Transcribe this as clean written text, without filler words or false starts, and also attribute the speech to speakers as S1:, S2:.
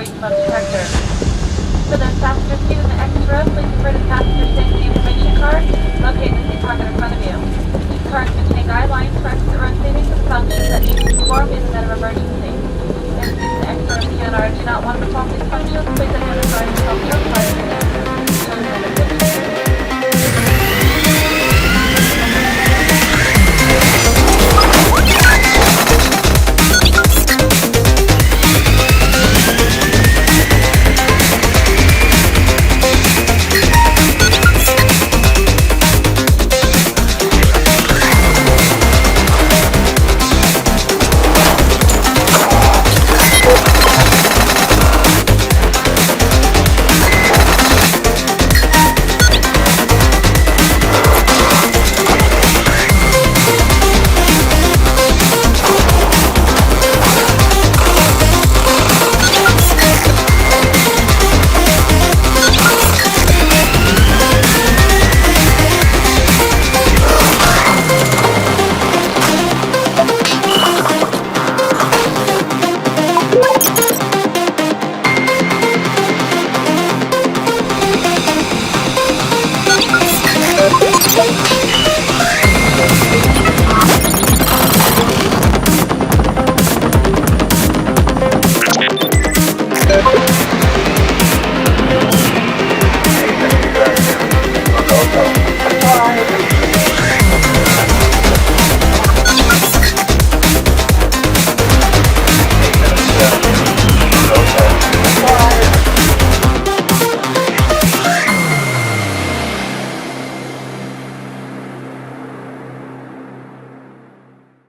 S1: brake smoke detector. For those passengers seated in the extra, please refer to the passenger safety information card located in the seat pocket in front of you. These cards contain guidelines for exit row seating and the functions that need to be performed in the event of emergency. If seats in the extra row piano do not want to perform these functions, please identify yourself to a fire